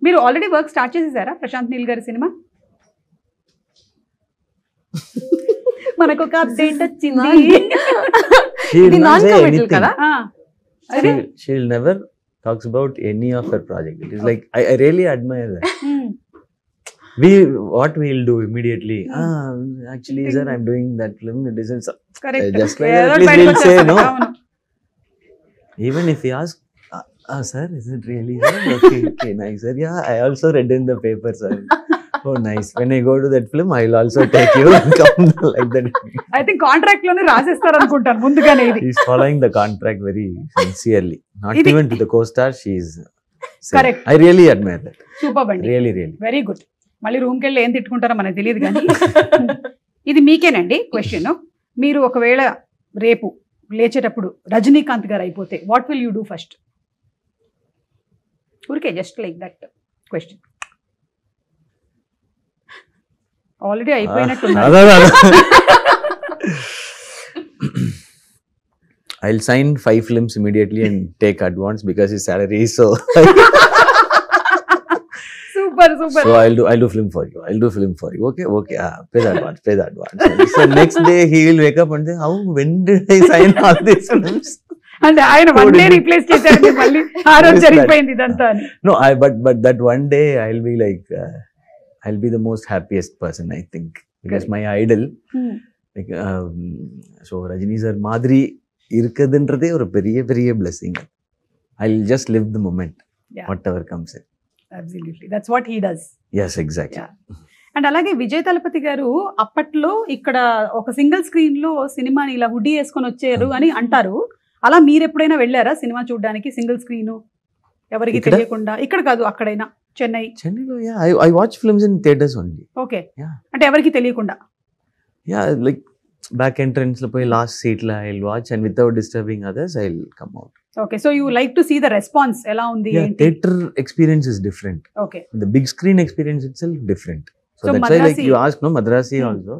మీరు ఆల్రెడీ వర్క్ స్టార్ట్ చేసేసారా ప్రశాంత్ నీల్ గారి సినిమా? మనకు ఒక అప్డేట్ వచ్చింది.
She will
ఇది
not say
non-committal
anything.
కదా?
She'll never talks about any of her project. It is like I really admire that. What we'll do immediately. Actually, sir, I'm doing that film. It isn't.
Correct.
Just like that, at least we'll say no. Even if he asks, sir, is it really? Okay, nice, sir. Yeah, I also read in the paper, sir. Oh, nice. When I go to that film, I'll also take you and come like that.
I think contract లోనే రాసేస్తారు అనుకుంటాను ముందుగానే ఇది.
He's following the contract very sincerely. Not
Idi-
even to the co-star, she's saying.
Correct.
I really admire that.
Super అండి.
Really.
Very good. మళ్ళీ రూమ్కి వెళ్ళి ఏం తిట్టుకుంటారో మనకు తెలియదు కానీ ఇది మీకేనండి క్వశ్చన్. మీరు ఒకవేళ రేపు లేచేటప్పుడు రజనీకాంత్ గారు అయిపోతే what will you do first? ఊరికే just like that question. Already అయిపోయినట్టు.
I'll sign 5 films immediately and take advance because his salary is so.
Super super.
So I'll do film for you. Okay. Pay the advance. So next day he will wake up and say, how? When did I sign all these films?
అంటే ఆయన వన్ డే రీప్లేస్ చేశారండి మళ్ళీ. ఆ రోజు జరిగిపోయింది ఇదంతా అని.
No, but that one day I'll be like, I'll be the most happiest person, I think, because my idol, like, so Rajini sir Madri irukadundrathe oru periya blessing. I'll just live the moment, whatever comes in.
Absolutely, that's what he does.
Yes, exactly.
And అలాగే విజయ్ తలపతి గారు అప్పట్లో ఇక్కడ ఒక సింగిల్ స్క్రీన్ లో సినిమాని ఇలా హుడ్డీ వేసుకొని వచ్చారు అని అంటారు. అలా మీరు ఎప్పుడైనా వెళ్ళారా సినిమా చూడడానికి సింగిల్ స్క్రీన్ ఎవరికి తెలియకుండా? ఇక్కడ కాదు, అక్కడైనా చెన్నైలో.
Yeah, I watch films in theaters only.
Okay.
Yeah.
అంటే ఎవరికి తెలియకుండా?
Yeah, like back entrance lo poi last seat la I'll watch and without disturbing others I'll come out.
Okay, so you like to see the response ఎలా ఉంది?
Yeah, theater experience is different.
Okay.
The big screen experience itself different. So that's
Madrasi,
why like you asked, no, Madrasi also.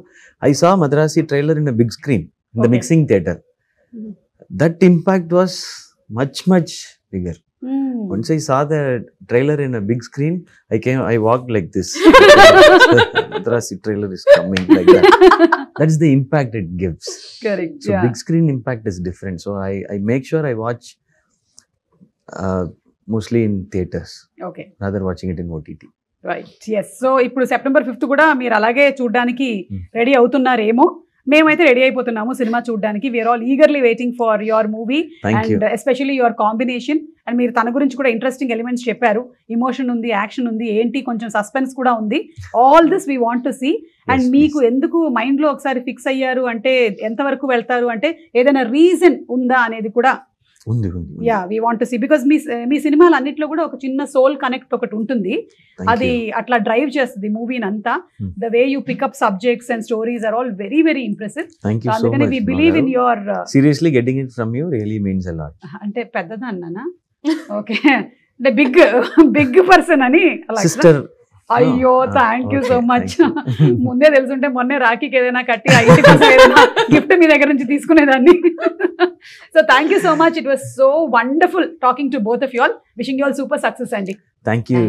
I saw Madrasi trailer in a big screen, in the mixing theater. That impact was much bigger. Once I saw the trailer in a big screen, I walked like this. Madrasi trailer is coming like that. That's the impact it gives.
Correct.
So big screen impact is different. So I make sure I watch mostly in theaters.
Okay.
Rather watching it in OTT.
Right. Yes. So ఇప్పుడు September 5th కూడా మీరు అలాగే చూడడానికి రెడీ అవుతున్నారేమో. మేమైతే రెడీ అయిపోతున్నాము సినిమా చూడడానికి. We are all eagerly waiting for your movie and especially your combination. And మీరు తన గురించి కూడా ఇంట్రెస్టింగ్ ఎలిమెంట్స్ చెప్పారు. ఇమోషన్ ఉంది, యాక్షన్ ఉంది, ఏంటి కొంచెం సస్పెన్స్ కూడా ఉంది. All this we want to see. And మీకు ఎందుకు మైండ్లో ఒకసారి ఫిక్స్ అయ్యారు అంటే, ఎంతవరకు వెళ్తారు అంటే, ఏదైనా రీజన్ ఉందా అనేది కూడా yeah we want to see. Because మీ సినిమాలు అన్నిట్లో కూడా ఒక చిన్న సోల్ కనెక్ట్ ఒకటి ఉంటుంది. అది అట్లా డ్రైవ్ చేస్తుంది మూవీని అంతా. The way you pick up subjects and stories are all very very impressive. అందుకని we believe in your
seriously getting it from you really means a lot.
అంటే పెద్దదన్నానా? ఓకే. అంటే బిగ్ పర్సన్ అని అలా.
సిస్టర్.
అయ్యో థ్యాంక్ యూ సో మచ్. ముందే తెలుసుంటే మొన్నే రాఖీకి ఏదైనా కట్టి 80% ఏదైనా గిఫ్ట్ మీ దగ్గర నుంచి తీసుకునేదాన్ని. So thank you so much. It was so wonderful talking to both of you all. Wishing you all super success అండి.
Thank you.